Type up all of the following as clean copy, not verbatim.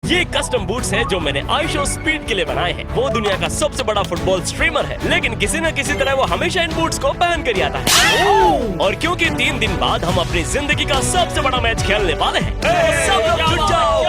ये custom boots है जो मैंने आइशो स्पीड के लिए बनाए हैं। वो दुनिया का सबसे बड़ा फुटबॉल स्ट्रीमर है, लेकिन किसी न किसी तरह वो हमेशा इन बूट्स को पहन कर आता है। और क्योंकि 3 दिन बाद हम अपनी जिंदगी का सबसे बड़ा मैच खेलने वाले हैं, तो सब लोग जुट जाओ,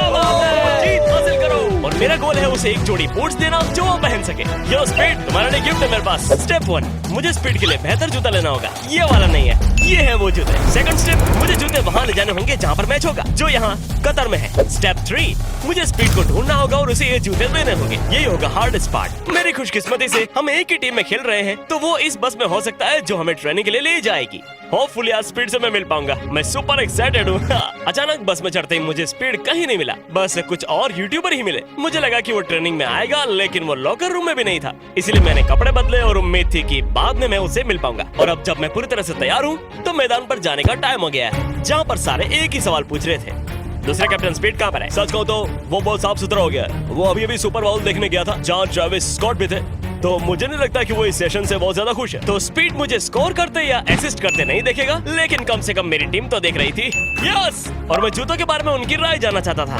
जीत हासिल करो। और मेरा गोल है उसे एक जोड़ी बूट्स देना जो वो पहन सके। यो स्पीड, तुम्हारे लिए गिफ्ट है मेरे पास। स्टेप 1, मुझे स्पीड के लिए बेहतर जूता लेना होगा। ये वाला नहीं है, ये है वो जूते। सेकंड स्टेप, मुझे जूते वहाँ ले जाने होंगे जहाँ पर मैच होगा, जो यहाँ कतर में है। स्टेप 3, मुझे स्पीड को ढूंढना होगा और उसे ये जूते देने होंगे। यही होगा हार्डेस्ट पार्ट। मेरी खुशकिस्मती से हम एक ही टीम में खेल रहे हैं, तो वो इस बस में हो सकता है जो हमें ट्रेनिंग के लिए ले जाएगी। होपफुली आज स्पीड से मैं मिल पाऊंगा। मैं सुपर एक्साइटेड हूँ। अचानक बस में चढ़ते ही मुझे स्पीड कहीं नहीं मिला, बस कुछ और यूट्यूबर ही मिले। मुझे लगा कि वो ट्रेनिंग में आएगा, लेकिन वो लॉकर रूम में भी नहीं था। इसलिए मैंने कपड़े बदले और उम्मीद थी कि बाद में मैं उसे मिल पाऊंगा। और अब जब मैं पूरी तरह से तैयार हूँ, तो मैदान पर जाने का टाइम हो गया है, जहाँ पर सारे एक ही सवाल पूछ रहे थे, दूसरे कैप्टन स्पीड कहाँ पर है? सच कहूँ तो वो बहुत साफ सुथरा हो गया है। वो अभी सुपर बाउल देखने गया था, जहाँ ट्रेविस स्कॉट भी थे, तो मुझे नहीं लगता कि वो इस सेशन से बहुत ज्यादा खुश है। तो स्पीड मुझे स्कोर करते या असिस्ट करते नहीं देखेगा, लेकिन कम से कम मेरी टीम तो देख रही थी। यस! और मैं जूतों के बारे में उनकी राय जानना चाहता था।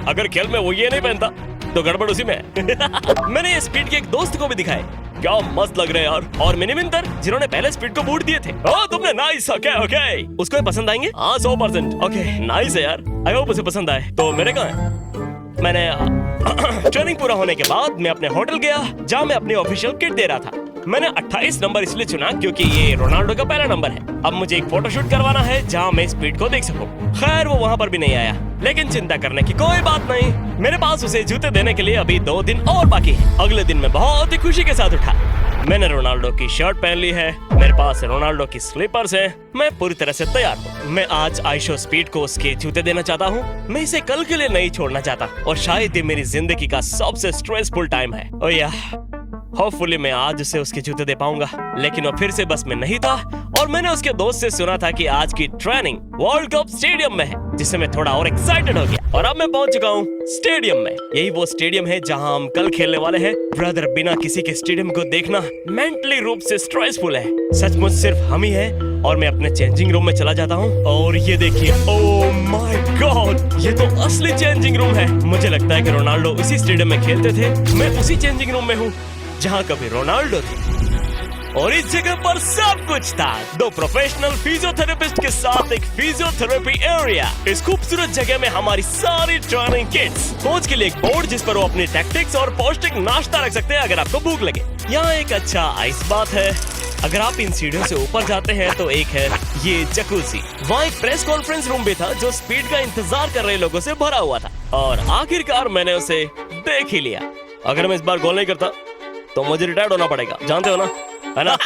अगर खेल में वो ये नहीं पहनता तो गड़बड़ उसी में है। मैंने ये स्पीड के एक दोस्त को भी दिखाए, क्या मस्त लग रहे हैं यार। और मिनी विंटर, जिन्होंने पहले स्पीड को बूट दिए थे। ओह, तुमने नाइस। ओके, उसको ये पसंद आएंगे? हाँ 100%। ओके, नाइस है यार। आई होप उसे पसंद आए। तो मेरे कहाँ है? मैंने ट्रेनिंग पूरा होने के बाद मैं अपने होटल गया, जहाँ मैं अपनी ऑफिशियल किट दे रहा था। मैंने 28 नंबर इसलिए चुना क्योंकि ये रोनाल्डो का पहला नंबर है। अब मुझे एक फोटोशूट करवाना है जहाँ मैं स्पीड को देख सकूं। खैर वो वहाँ पर भी नहीं आया, लेकिन चिंता करने की कोई बात नहीं। मेरे पास उसे जूते देने के लिए अभी 2 दिन और बाकी है। अगले दिन मैं बहुत ही खुशी के साथ उठा। मैंने रोनाल्डो की शर्ट पहन ली है, मेरे पास रोनाल्डो की स्लीपर्स हैं। मैं पूरी तरह से तैयार हूँ। मैं आज आइशो स्पीड को उसके जूते देना चाहता हूँ। मैं इसे कल के लिए नहीं छोड़ना चाहता, और शायद ये मेरी जिंदगी का सबसे स्ट्रेसफुल टाइम है। ओह यार, होपफुली मैं आज उसे उसके जूते दे पाऊंगा। लेकिन वो फिर से बस में नहीं था, और मैंने उसके दोस्त से सुना था कि आज की ट्रेनिंग वर्ल्ड कप स्टेडियम में है, जिससे मैं थोड़ा और एक्साइटेड हो गया। और अब मैं पहुंच चुका हूँ स्टेडियम में। यही वो स्टेडियम है जहां हम कल खेलने वाले हैं। ब्रदर, बिना किसी के स्टेडियम को देखना मेंटली रूप से स्ट्रेसफुल है। सचमुच सिर्फ हम ही है। और मैं अपने चेंजिंग रूम में चला जाता हूँ, और ये देखिए, ओह माय गॉड, ये तो असली चेंजिंग रूम है। मुझे लगता है कि रोनाल्डो इसी स्टेडियम में खेलते थे। मैं उसी चेंजिंग रूम में हूँ जहाँ कभी रोनाल्डो थे। और इस जगह पर सब कुछ था। 2 प्रोफेशनल फिजियोथेरेपिस्ट के साथ एक फिजियोथेरेपी एरिया। इस खूबसूरत जगह में हमारी सारी ट्रेनिंग किट्स, कोच के लिए एक बोर्ड जिस पर वो अपनी टैक्टिक्स और पौष्टिक नाश्ता रख सकते हैं अगर आपको भूख लगे। यहाँ एक अच्छा आइस बाथ है। अगर आप इन सीढ़ियों से ऊपर जाते हैं तो एक है ये जकूजी। वहाँ एक प्रेस कॉन्फ्रेंस रूम भी था जो स्पीड का इंतजार कर रहे लोगों से भरा हुआ था। और आखिरकार मैंने उसे देख ही लिया। अगर मैं इस बार गोल नहीं करता तो मुझे रिटायर्ड होना पड़ेगा, जानते हो ना, है ना?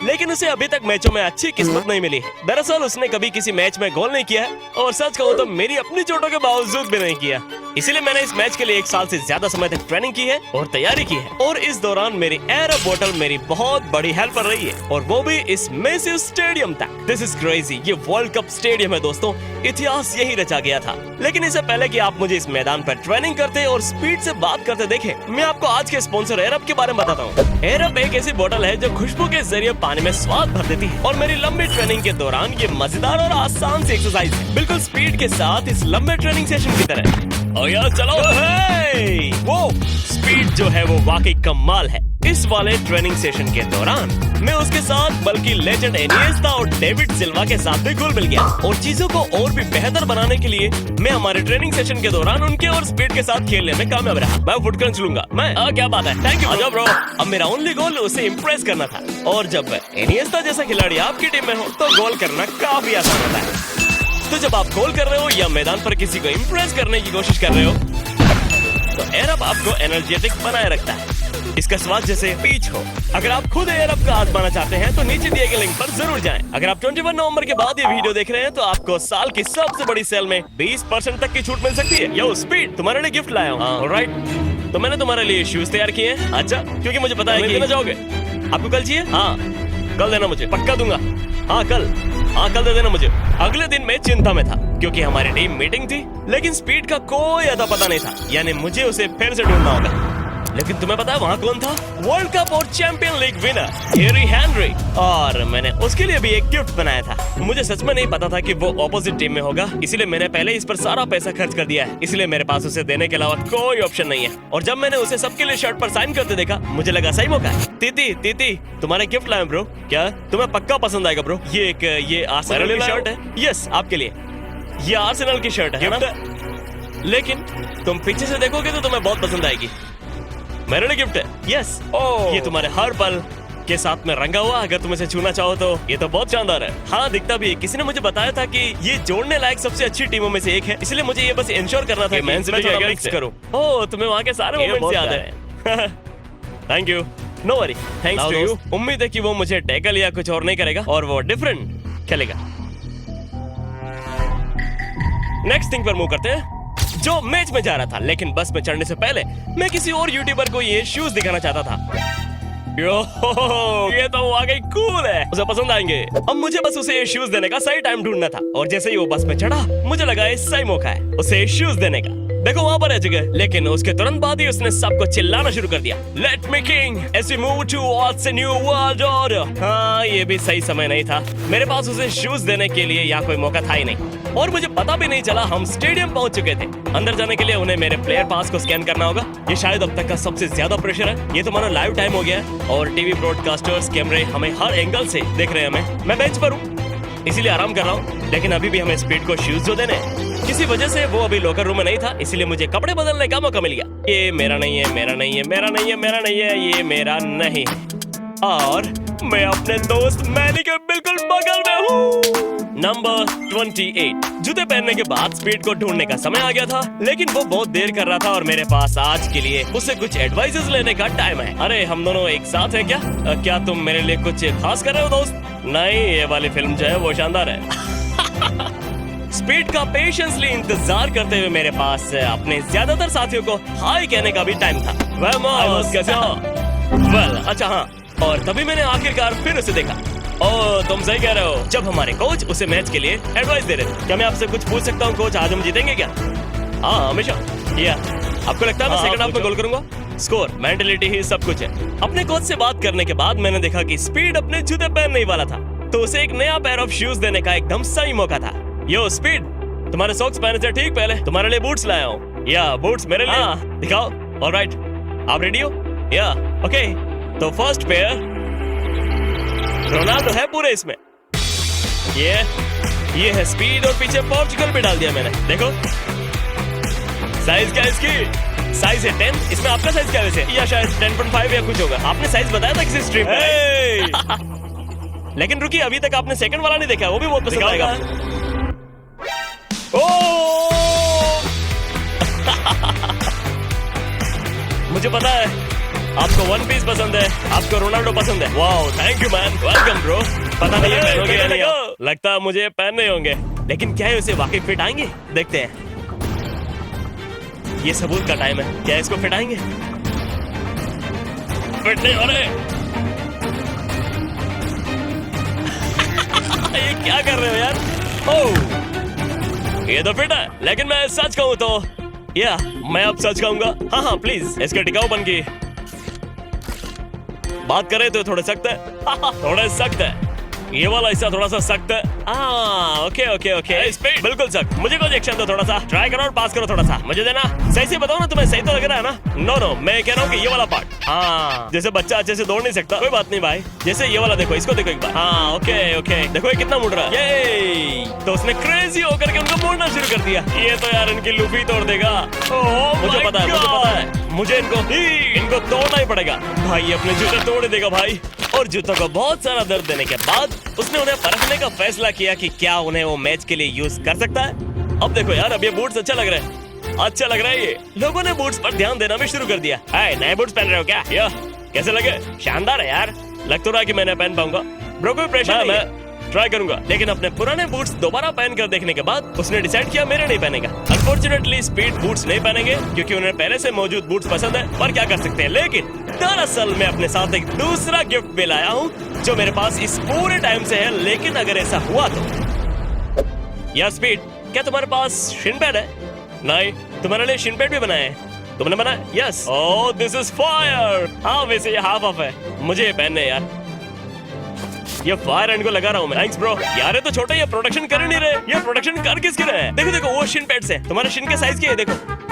लेकिन उसे अभी तक मैचों में अच्छी किस्मत नहीं मिली है। दरअसल उसने कभी किसी मैच में गोल नहीं किया है, और सच कहूँ तो मेरी अपनी चोटों के बावजूद भी नहीं किया। इसीलिए मैंने इस मैच के लिए 1 साल से ज्यादा समय तक ट्रेनिंग की है और तैयारी की है। और इस दौरान मेरी एयर बोतल मेरी बहुत बड़ी हेल्पर रही है, और वो भी इस मैसिव स्टेडियम तक। This is crazy. ये वर्ल्ड कप स्टेडियम है दोस्तों, इतिहास यही रचा गया था। लेकिन इससे पहले कि आप मुझे इस मैदान पर ट्रेनिंग करते और स्पीड से बात करते देखें, मैं आपको आज के स्पॉन्सर एयरअप के बारे में बताता हूँ। एयरअप एक ऐसी बोतल है जो खुशबू के जरिए पानी में स्वाद भर देती है। और मेरी लंबी ट्रेनिंग के दौरान ये मजेदार और आसान सी एक्सरसाइज है, बिल्कुल स्पीड के साथ इस लंबे ट्रेनिंग सेशन की तरह। और यार चलो, वो स्पीड जो है वो वाकई कमाल है। इस वाले ट्रेनिंग सेशन के दौरान मैं उसके साथ बल्कि लेजेंड इनिएस्टा और डेविड सिल्वा के साथ भी घुल मिल गया। और चीजों को और भी बेहतर बनाने के लिए मैं हमारे ट्रेनिंग सेशन के दौरान उनके और स्पीड के साथ खेलने में कामयाब रहा। मैं फुट क्रंच लूंगा मैं। क्या बात है, थैंक यू ब्रो। अब मेरा ओनली गोल उसे इम्प्रेस करना था, और जब इनिएस्टा जैसा खिलाड़ी आपकी टीम में हो तो गोल करना काफी आसान होता है। तो जब आप गोल कर रहे हो या मैदान पर किसी को इम्प्रेस करने की कोशिश कर रहे हो, तो एयरअप आपको एनर्जेटिक बनाए रखता है। इसका स्वाद जैसे पीच हो। अगर आप खुद एयरअप का आजमाना चाहते हैं तो नीचे दिए गए लिंक पर जरूर जाएं। अगर आप 21 नवंबर के बाद ये वीडियो देख रहे हैं तो आपको साल की सबसे बड़ी सेल में 20% तक की छूट मिल सकती है। यो स्पीड, तुम्हारे लिए गिफ्ट लाया हूँ। ऑलराइट, तो मैंने तुम्हारे लिए शूज तैयार किए हैं। अच्छा, क्योंकि मुझे पता है कि देना चाहोगे। आपको कल चाहिए? हाँ, कल देना मुझे, पक्का दूंगा। हाँ कल दे देना मुझे। अगले दिन मैं चिंता में था क्योंकि हमारी टीम मीटिंग थी, लेकिन स्पीड का कोई अता पता नहीं था। यानी मुझे उसे फिर से ढूंढना होगा। लेकिन तुम्हें पता है वहाँ कौन था? वर्ल्ड कप और champion league winner theory Henry, और मैंने उसके लिए भी एक गिफ्ट बनाया था। मुझे सच में नहीं पता था कि वो ऑपोजिट टीम में होगा, इसलिए मैंने पहले इस पर सारा पैसा खर्च कर दिया है, इसलिए मेरे पास उसे देने के अलावा कोई ऑप्शन नहीं है। और जब मैंने उसे सबके लिए शर्ट पर साइन करते देखा, मुझे लगा सही मौका है। तीती तुम्हारे गिफ्ट लाया ब्रो। क्या तुम्हें पक्का पसंद आएगा ब्रो? ये आर्सेनल की शर्ट है। यस, आपके लिए ये आर्सेनल की शर्ट है ना? लेकिन तुम पीछे से देखोगे तो तुम्हें बहुत पसंद आएगी। मेरे लिए गिफ्ट है। यस, ये तुम्हारे हर पल के साथ में रंगा हुआ, अगर तुम इसे छूना चाहो तो ये तो बहुत शानदार है। हाँ, दिखता भी है। किसी ने मुझे बताया था कि ये जोड़ने लायक सबसे अच्छी टीमों में से एक है, इसलिए मुझे ये बस इंश्योर करना था कि मैं थोड़ा मिक्स करूं। ओह, तुम्हें वहाँ के सारे मोमेंट्स याद है। Thank you, no worry, thanks to you. उम्मीद है कि वो मुझे टैकल या कुछ और नहीं करेगा और वो डिफरेंट खेलेगा। नेक्स्ट थिंग पर मूव करते हैं, जो मैच में जा रहा था, लेकिन बस में चढ़ने से पहले मैं किसी और यूट्यूबर को ये शूज दिखाना चाहता था। ये तो वाकई कूल है, उसे पसंद आएंगे। अब मुझे बस उसे ये शूज देने का सही टाइम ढूंढना था, और जैसे ही वो बस में चढ़ा, मुझे लगा ये सही मौका है उसे शूज देने का। देखो वहाँ पर है जगह, लेकिन उसके तुरंत बाद ही उसने सबको चिल्लाना शुरू कर दिया, let me king as we move towards a new world order। हाँ, ये भी सही समय नहीं था, मेरे पास उसे शूज देने के लिए यहाँ कोई मौका था ही नहीं, और मुझे पता भी नहीं चला हम स्टेडियम पहुंच चुके थे। अंदर जाने के लिए उन्हें मेरे प्लेयर पास को स्कैन करना होगा। ये शायद अब तक का सबसे ज्यादा प्रेशर है। ये तो मानो लाइव टाइम हो गया है, और टीवी ब्रॉडकास्टर्स कैमरे हमें हर एंगल से देख रहे हैं। मैं बेंच पर हूँ, इसीलिए आराम कर रहा हूँ, लेकिन अभी भी हमें स्पीड को शूज जो देने हैं। किसी वजह से वो अभी लॉकर रूम में नहीं था, इसलिए मुझे कपड़े बदलने का मौका मिल गया। ये मेरा नहीं है, मेरा नहीं है, मेरा नहीं है, मेरा नहीं है, ये मेरा नहीं है, और मैं अपने दोस्त मैनी के बिल्कुल बगल में हूँ। नंबर 28। जूते पहनने के बाद स्पीड को ढूंढने का समय आ गया था, लेकिन वो बहुत देर कर रहा था, और मेरे पास आज के लिए उससे कुछ एडवाइसेस लेने का टाइम है। अरे हम दोनों एक साथ हैं क्या? क्या तुम मेरे लिए कुछ खास कर रहे हो दोस्त? नहीं, ये वाली फिल्म जो है वो शानदार है। स्पीड का पेशेंसली इंतजार करते हुए मेरे पास अपने ज्यादातर साथियों को हाय कहने का भी टाइम था। वेल, अच्छा हाँ, और तभी मैंने आखिरकार फिर उसे देखा। ओह, तुम सही कह रहे हो। जब हमारे कोच उसे मैच के लिए एडवाइस दे रहे थे। क्या मैं आपसे कुछ पूछ सकता हूँ कोच, आज हम जीतेंगे क्या? हाँ, हमेशा। या आपको लगता है मैं सेकंड हाफ में गोल करूंगा? स्कोर, मेंटलिटी ही सब कुछ है। अपने कोच से बात करने के बाद मैंने देखा कि स्पीड अपने जूते पहनने वाला था, तो उसे एक नया पेयर ऑफ शूज देने का एकदम सही मौका था। यो स्पीड, तुम्हारे सॉक्स पहने से ठीक पहले तुम्हारे लिए बूट्स लाया हूँ। या बूट्स मेरे लिए? दिखाओ। ऑलराइट, आप रेडी हो? या ओके, तो फर्स्ट पेयर रोनाल्डो है पूरे इसमें। ये है स्पीड, और पीछे पोर्चुगल भी डाल दिया मैंने। देखो साइज क्या है इसकी? साइज है 10। इसमें आपका साइज क्या है वैसे? या शायद 10.5 या कुछ होगा। आपने साइज बताया था किसी स्ट्रीम में। लेकिन रुकिए, अभी तक आपने सेकंड वाला नहीं देखा, वो भी बहुत पसंद आएगा। मुझे पता है आपको वन पीस पसंद है, आपको रोनाल्डो पसंद है। Wow, thank you man, welcome bro. पता नहीं पहनोगे या नहीं, लगता है मुझे पहनने होंगे, लेकिन क्या है उसे वाकई फिट आएंगे? देखते हैं। ये सबूत का टाइम है, क्या इसको फिट आएंगे? फिट नहीं हो रहे। ये क्या कर रहे हो यार? ओह, ये तो फिट है, लेकिन मैं सच कहूँ तो या मैं अब सच कहूंगा। हाँ, प्लीज इसके टिकाऊपन की बात करें तो थोड़े सख्त है। थोड़े सख्त है, ये वाला हिस्सा थोड़ा सा सख्त है। ओके ओके ओके, स्पीड बिल्कुल सख्त। मुझे कुछ एक्शन दो, थोड़ा सा ट्राई करो और पास करो थोड़ा सा, मुझे देना। सही से बताओ ना, तुम्हें सही तो लग रहा है ना? नो, मैं कह रहा हूँ कि ये वाला पार्ट। हाँ, जैसे बच्चा अच्छे से दौड़ नहीं सकता, कोई बात नहीं भाई। जैसे ये वाला देखो, इसको देखो एक बार। हाँ, ओके, देखो ये कितना मुड़ रहा है। ये तो उसने क्रेजी होकर के उनको मोड़ना शुरू कर दिया। ये तो यार इनकी लूफी तोड़ देगा। मुझे पता है, मुझे इनको तोड़ना ही पड़ेगा भाई। अपने जूते तोड़ देगा भाई। और जूतों को बहुत सारा दर्द देने के बाद उसने उन्हें परखने का फैसला किया कि क्या उन्हें वो मैच के लिए यूज कर सकता है। अब देखो यार, अब ये बूट्स अच्छा लग रहा है, अच्छा लग रहा है। ये लोगों ने बूट्स पर ध्यान देना भी शुरू कर दिया। नए बूट्स पहन रहे हो क्या? या कैसे लगे? शानदार है यार, लग तो रहा है कि मैं नहीं पहन पाऊंगा। ब्रो कोई प्रेशर नहीं है, ट्राई करूंगा। लेकिन अपने पुराने बूट्स दोबारा पहनकर देखने के बाद उसने डिसाइड किया मेरे नहीं पहनेगा। अनफॉर्चुनेटली स्पीड बूट्स नहीं पहनेंगे, क्योंकि उन्हें पहले से मौजूद बूट्स पसंद है। पर क्या कर सकते हैं। लेकिन दरअसल मैं अपने साथ एक दूसरा गिफ्ट भी लाया हूँ, जो मेरे पास इस पूरे टाइम से है। लेकिन अगर ऐसा हुआ तो यार स्पीड, क्या तुम्हारे पास शिन पैड है? नहीं, तुम्हारे लिए शिन पैड भी बनाए हैं। तुमने बनाया? Yes. Oh this is fire. हाँ वैसे ये हाफ ऑफ है, मुझे ये पहनने हैं यार। ये फायर एंड को लगा रहा हूँ मैं। Thanks bro. यार ये तो छोटा, ये प्रोडक्शन कर ही नहीं रहे। ये प्रोडक्शन कर किसके रहे हैं? देखो देखो वो शिन पैड्स है, तुम्हारे शिन के साइज के है देखो।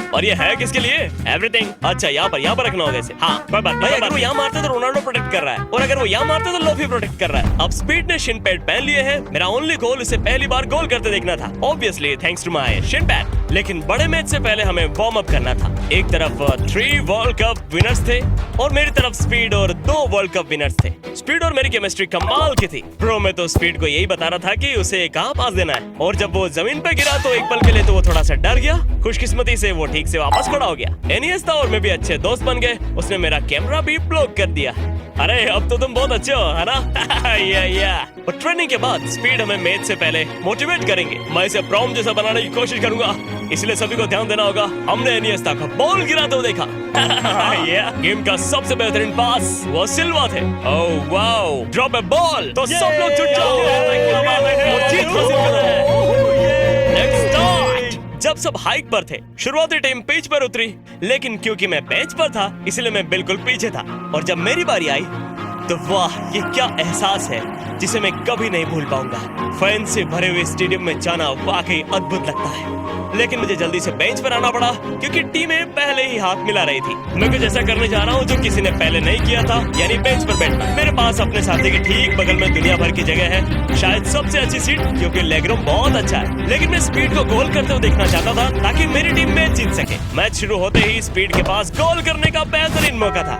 और ये है किसके लिए? एवरीथिंग। अच्छा यहाँ पर रखना होगा इसे। हाँ कोई बात नहीं। अगर वो यहाँ मारते तो रोनाल्डो प्रोटेक्ट कर रहा है, और अगर वो यहाँ मारते तो लोफी प्रोटेक्ट कर रहा है। अब स्पीड ने शिन पैड पहन लिए हैं। मेरा ओनली गोल उसे पहली बार गोल करते देखना था, obviously thanks to my shin pad. लेकिन बड़े मैच से पहले हमें वार्म अप करना था। एक तरफ 3 वर्ल्ड कप विनर्स थे और मेरी तरफ स्पीड और 2 वर्ल्ड कप विनर्स थे। स्पीड और मेरी केमिस्ट्री कमाल की थी। प्रो में तो स्पीड को यही बता रहा था कि उसे कहाँ पास देना है, और जब वो जमीन पे गिरा तो एक पल के लिए तो वो थोड़ा सा डर गया। खुशकिस्मती से वो ठीक से वापस खड़ा हो गया। एनिएस्ता और मैं भी अच्छे दोस्त बन गए। उसने मेरा कैमरा भी ब्लॉक कर दिया। अरे अब तो तुम बहुत अच्छे हो, है ना? या। और ट्रेनिंग के बाद स्पीड हमें मैच से पहले मोटिवेट करेंगे। मैं इसे प्रॉम जैसा बनाने की कोशिश करूंगा, इसलिए सभी को ध्यान देना होगा। हमने एनिएस्ता का बॉल गिराते हुए देखा। गेम का सबसे बेहतरीन पास वो सिल्वा थे। ओह वाओ, ड्रॉप ए बॉल तो सब लोग जुट जाओ। जब सब हाइक पर थे, शुरुआती टीम पिच पर उतरी, लेकिन क्योंकि मैं बेंच पर था इसलिए मैं बिल्कुल पीछे था। और जब मेरी बारी आई तो वाह, ये क्या एहसास है जिसे मैं कभी नहीं भूल पाऊंगा। फैंस से भरे हुए स्टेडियम में जाना वाकई अद्भुत लगता है। लेकिन मुझे जल्दी से बेंच पर आना पड़ा क्योंकि टीमें पहले ही हाथ मिला रही थी। मैं कुछ ऐसा करने जा रहा हूँ जो किसी ने पहले नहीं किया था, यानी बेंच पर बैठना। मेरे पास अपने साथी के ठीक बगल में दुनिया भर की जगह है, शायद सबसे अच्छी सीट, क्योंकि लेग रूम बहुत अच्छा है। लेकिन मैं स्पीड को गोल करते हुए देखना चाहता था ताकि मेरी टीम मैच जीत सके। मैच शुरू होते ही स्पीड के पास गोल करने का बेहतरीन मौका था।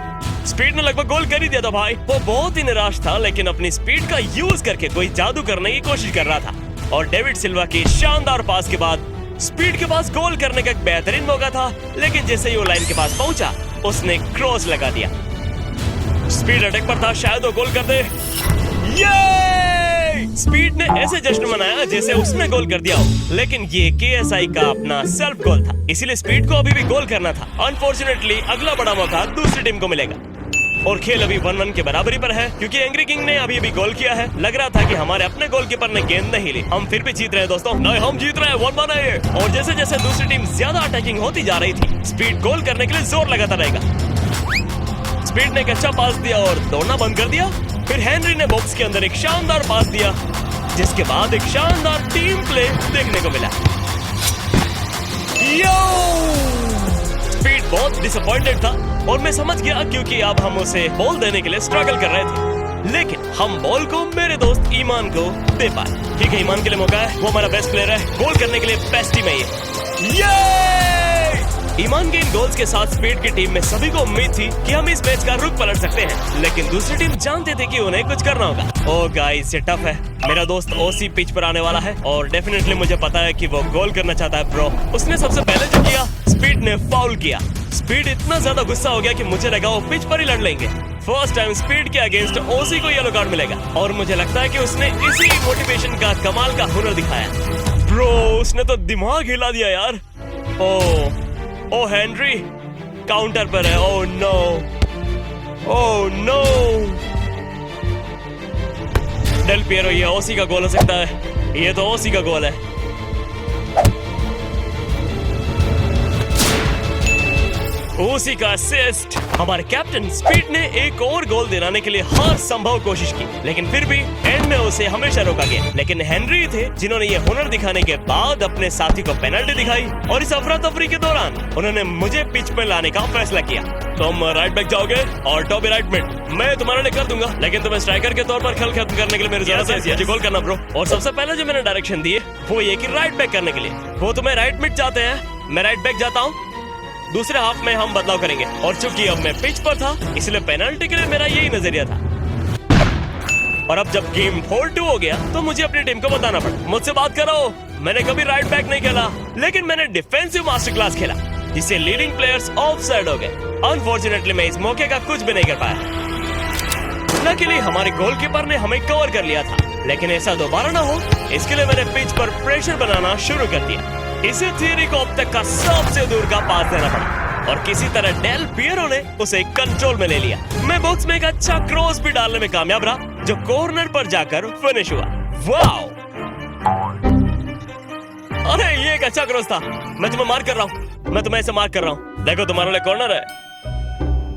स्पीड ने लगभग गोल कर ही दिया था भाई। वो बहुत ही निराश था, लेकिन अपनी स्पीड का यूज करके कोई जादू करने की कोशिश कर रहा था। और डेविड सिल्वा की शानदार पास के बाद स्पीड के पास गोल करने का एक बेहतरीन मौका था, लेकिन जैसे ही वो लाइन के पास पहुंचा उसने क्रॉस लगा दिया। स्पीड अटैक पर था, शायद वो गोल कर दे। ये स्पीड ने ऐसे जश्न मनाया जैसे उसने गोल कर दिया हो, लेकिन ये केएसआई का अपना सेल्फ गोल था, इसीलिए स्पीड को अभी भी गोल करना था। अनफॉर्चुनेटली अगला बड़ा मौका दूसरी टीम को मिलेगा और खेल अभी 1-1 के बराबरी पर है, क्योंकि एंग्री किंग ने अभी गोल किया है। लग रहा था कि हमारे अपने गोलकीपर ने गेंद नहीं ली। हम फिर भी जीत रहे हैं दोस्तों। नहीं, हम जीत रहे हैं, 1-1 है ये। और जैसे जैसे दूसरी टीम ज्यादा अटैकिंग होती जा रही थी, स्पीड गोल करने के लिए जोर लगाता रहेगा। स्पीड ने एक अच्छा पास दिया और दौड़ना बंद कर दिया। फिर हेनरी ने बॉक्स के अंदर एक शानदार पास दिया, जिसके बाद एक शानदार टीम प्ले देखने को मिला। स्पीड बहुत डिसअपॉइंटेड था और मैं समझ गया, क्योंकि अब हम उसे बॉल देने के लिए स्ट्रगल कर रहे थे। लेकिन हम बॉल को मेरे दोस्त ईमान को दे पाए। ठीक है, ईमान के लिए मौका है, वो हमारा बेस्ट प्लेयर है, गोल करने के लिए बेस्ट टीम है ये। ईमान के इन गोल्स के साथ स्पीड की टीम में सभी को उम्मीद थी कि हम इस मैच का रुख पलट सकते हैं, लेकिन दूसरी टीम जानते थे कि उन्हें कुछ करना होगा। ओह गाइस, ये टफ है। मेरा दोस्त ओसी पिच पर आने वाला है और डेफिनेटली मुझे पता है कि वो गोल करना चाहता है ब्रो। उसने सबसे पहले जो किया, स्पीड ने फाउल किया। स्पीड इतना ज्यादा गुस्सा हो गया कि मुझे लगा वो पिच पर ही लड़ लेंगे। फर्स्ट टाइम स्पीड के अगेंस्ट ओसी को येलो कार्ड मिलेगा, और मुझे लगता है कि उसने इसी मोटिवेशन का कमाल का हुनर दिखाया। ब्रो, उसने तो दिमाग हिला दिया यार। ओ हेनरी काउंटर पर है। Oh no. डेल पियरो, ये ओसी का गोल हो सकता है। ये तो ओसी का गोल है। ओसी का असिस्ट। हमारे कैप्टन स्पीड ने एक और गोल दिलाने के लिए हर संभव कोशिश की, लेकिन फिर भी एंड में उसे हमेशा रोका गया। लेकिन हेनरी थे जिन्होंने ये हुनर दिखाने के बाद अपने साथी को पेनल्टी दिखाई, और इस अफरा तफरी के दौरान उन्होंने मुझे पिच पे लाने का फैसला किया। तुम राइट बैक जाओगे और टॉबी राइट मिड, मैं तुम्हारे लिए कर दूंगा, लेकिन तुम्हें स्ट्राइकर के तौर पर खेल खत्म करने के लिए मेरी जरूरत है। मुझे गोल करना ब्रो। और सबसे पहले जो मैंने डायरेक्शन दिए वो ये कि राइट बैक करने के लिए। वो तुम्हें राइट मिड चाहते हैं, मैं राइट बैक जाता हूँ। दूसरे हाफ में हम बदलाव करेंगे, और चूंकि अब मैं पिच पर था इसलिए पेनल्टी के लिए मेरा यही नजरिया था। और अब जब गेम 4-2 हो गया तो मुझे अपनी टीम को बताना पड़ा। मुझसे बात करो, मैंने कभी राइट बैक नहीं खेला, लेकिन मैंने डिफेंसिव मास्टर क्लास खेला, जिससे लीडिंग प्लेयर्स ऑफ साइड हो गए। अनफॉर्चुनेटली मैं इस मौके का कुछ भी नहीं कर पाया। लकीली हमारे गोलकीपर ने हमें कवर कर लिया था, लेकिन ऐसा दोबारा ना हो इसके लिए मैंने पिच पर प्रेशर बनाना शुरू कर दिया। इसे थियरी को अब तक का सबसे दूर का पास देना पड़ा, और किसी तरह डेल पियरो ने उसे कंट्रोल में ले लिया। मैं बॉक्स में एक अच्छा क्रॉस भी डालने में कामयाब रहा, जो कॉर्नर पर जाकर फिनिश हुआ। वाओ! अरे ये एक अच्छा क्रॉस था। मैं तुम्हें मार्क कर रहा हूँ, मैं तुम्हें ऐसे मार्क कर रहा हूँ। देखो तुम्हारे लिए कॉर्नर है।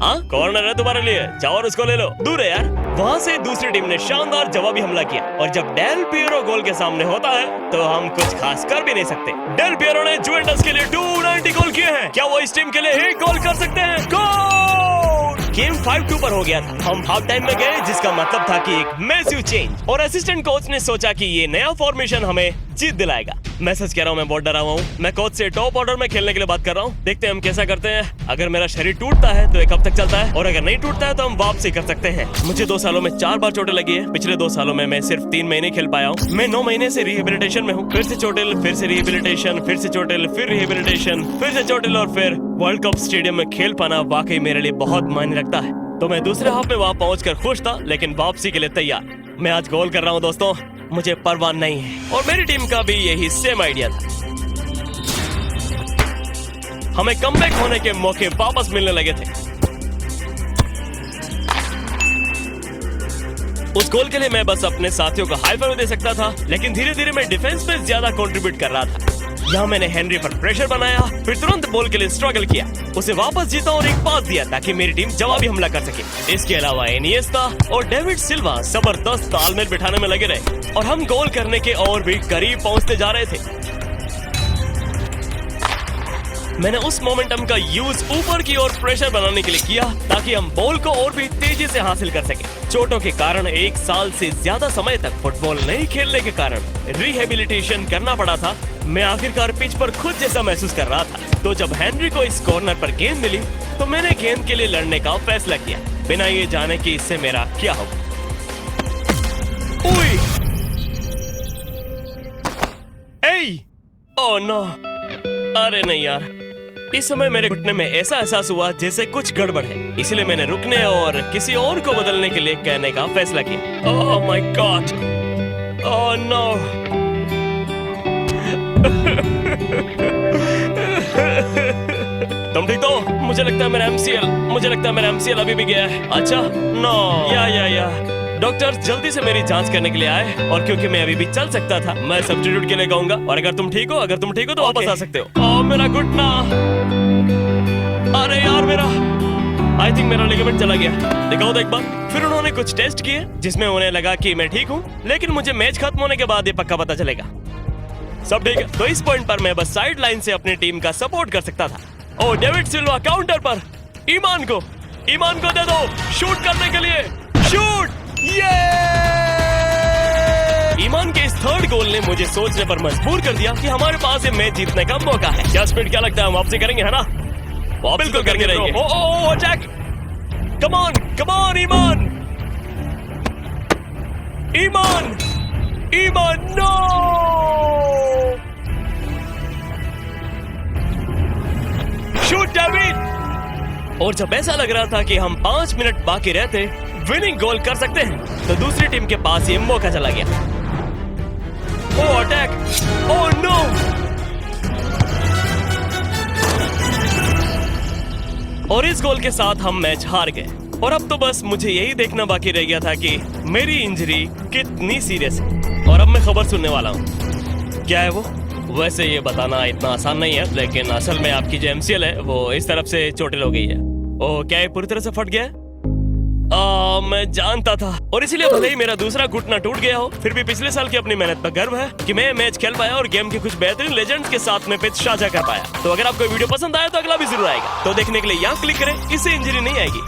हाँ कॉर्नर है तुम्हारे लिए, जाओ और उसको ले लो। दूर है यार। वहाँ से दूसरी टीम ने शानदार जवाबी हमला किया और जब डेल पियरो गोल के सामने होता है तो हम कुछ खास कर भी नहीं सकते। डेल पियरो ने जुवेंटस के लिए 290 गोल किए हैं। क्या वो इस टीम के लिए एक गोल कर सकते हैं? गोल! गेम 5-2 पर हो गया था। हम हाफ टाइम में गए, जिसका मतलब था कि एक मैसिव चेंज, और असिस्टेंट कोच ने सोचा कि ये नया फॉर्मेशन हमें जीत दिलाएगा। मैं सच कह रहा हूँ, मैं बहुत डरा हुआ हूँ। मैं कोच से टॉप ऑर्डर में खेलने के लिए बात कर रहा हूँ। देखते हैं हम कैसा करते हैं। अगर मेरा शरीर टूटता है तो एक हफ्ता तक चलता है, और अगर नहीं टूटता है तो हम वापसी कर सकते हैं। मुझे 2 सालों में 4 बार चोटें लगी है। पिछले 2 सालों में मैं सिर्फ 3 महीने खेल पाया हूँ। मैं 9 महीने से रिहेबिलिटेशन में हूँ। फिर से चोटिल, फिर से रिहेबिलिटेशन, फिर से चोटिल, फिर रिहेबिलिटेशन, फिर से चोटिल, और फिर वर्ल्ड कप स्टेडियम में खेल पाना वाकई मेरे लिए बहुत मायने रखता है। तो मैं दूसरे हाफ में वहाँ पहुंचकर खुश था, लेकिन वापसी के लिए तैयार। मैं आज गोल कर रहा हूँ दोस्तों, मुझे परवाह नहीं है। और मेरी टीम का भी यही सेम आइडिया था। हमें कमबैक होने के मौके वापस मिलने लगे थे। उस गोल के लिए मैं बस अपने साथियों को हाई फाइव दे सकता था, लेकिन धीरे धीरे मैं डिफेंस में ज्यादा कंट्रीब्यूट कर रहा था। यहाँ मैंने हेनरी पर प्रेशर बनाया, फिर तुरंत बॉल के लिए स्ट्रगल किया, उसे वापस जीता और एक पास दिया ताकि मेरी टीम जवाबी हमला कर सके। इसके अलावा इनिएस्टा और डेविड सिल्वा जबरदस्त तालमेल बिठाने में लगे रहे और हम गोल करने के और भी करीब पहुंचते जा रहे थे। मैंने उस मोमेंटम का यूज ऊपर की ओर प्रेशर बनाने के लिए किया ताकि हम बॉल को और भी तेजी से हासिल कर सके। चोटों के कारण 1 साल से ज्यादा समय तक फुटबॉल नहीं खेलने के कारण रिहेबिलिटेशन करना पड़ा था। मैं आखिरकार पिच पर खुद जैसा महसूस कर रहा था। तो जब हेनरी को इस कॉर्नर पर गेंद मिली तो मैंने गेंद के लिए लड़ने का फैसला किया, बिना ये जाने कि इससे मेरा क्या होगा। Oh no! अरे नहीं यार, इस समय मेरे घुटने में ऐसा एहसास हुआ जैसे कुछ गड़बड़ है, इसलिए मैंने रुकने और किसी और को बदलने के लिए कहने का फैसला किया। Oh my God! Oh no! तुम ठीक तो? मुझे लगता है मेरा MCL अभी भी गया है। अच्छा, नो। या डॉक्टर जल्दी से मेरी जांच करने के लिए आए, और क्योंकि मैं अभी भी चल सकता था, मैं सब्स्टिट्यूट के लिए कहूंगा। और अगर तुम ठीक हो तो वापस आ सकते हो। ओह मेरा घुटना! अरे यार आई थिंक मेरा लिगामेंट चला गया। दिखाओ तो एक बार। फिर उन्होंने कुछ टेस्ट किए जिसमें उन्हें लगा कि मैं ठीक हूँ, लेकिन मुझे मैच खत्म होने के बाद ये पक्का पता चलेगा। सब ठीक है। तो इस पॉइंट पर मैं बस साइड लाइन से अपनी टीम का सपोर्ट कर सकता था। ओह डेविड सिल्वा काउंटर पर ईमान को दे दो शूट करने के लिए। शूट! ये! ईमान के इस थर्ड गोल ने मुझे सोचने पर मजबूर कर दिया कि हमारे पास ये मैच जीतने का मौका है। क्या स्पीड, क्या लगता है हम वापसी करेंगे, है ना? बिल्कुल करके रहेंगे। Oh attack! Come on Iman! No! Shoot David! और जब ऐसा लग रहा था कि हम 5 मिनट बाकी रहते विनिंग गोल कर सकते हैं, तो दूसरी टीम के पास ये मौका चला गया। Oh attack! Oh no! और इस गोल के साथ हम मैच हार गए। और अब तो बस मुझे यही देखना बाकी रह गया था कि मेरी इंजरी कितनी सीरियस है। और अब मैं खबर सुनने वाला हूँ। क्या है वो? वैसे ये बताना इतना आसान नहीं है, लेकिन असल में आपकी जो MCL है वो इस तरफ से चोटिल हो गई है। ओह क्या ये पूरी तरह से फट गया है? मैं जानता था, और इसीलिए भले ही मेरा दूसरा घुटना टूट गया हो, फिर भी पिछले साल की अपनी मेहनत पर गर्व है कि मैं मैच खेल पाया और गेम के कुछ बेहतरीन लेजेंड्स के साथ में पिच साझा कर पाया। तो अगर आपको वीडियो पसंद आया तो अगला भी जरूर आएगा। तो देखने के लिए यहाँ क्लिक करें, इससे इंजरी नहीं आएगी।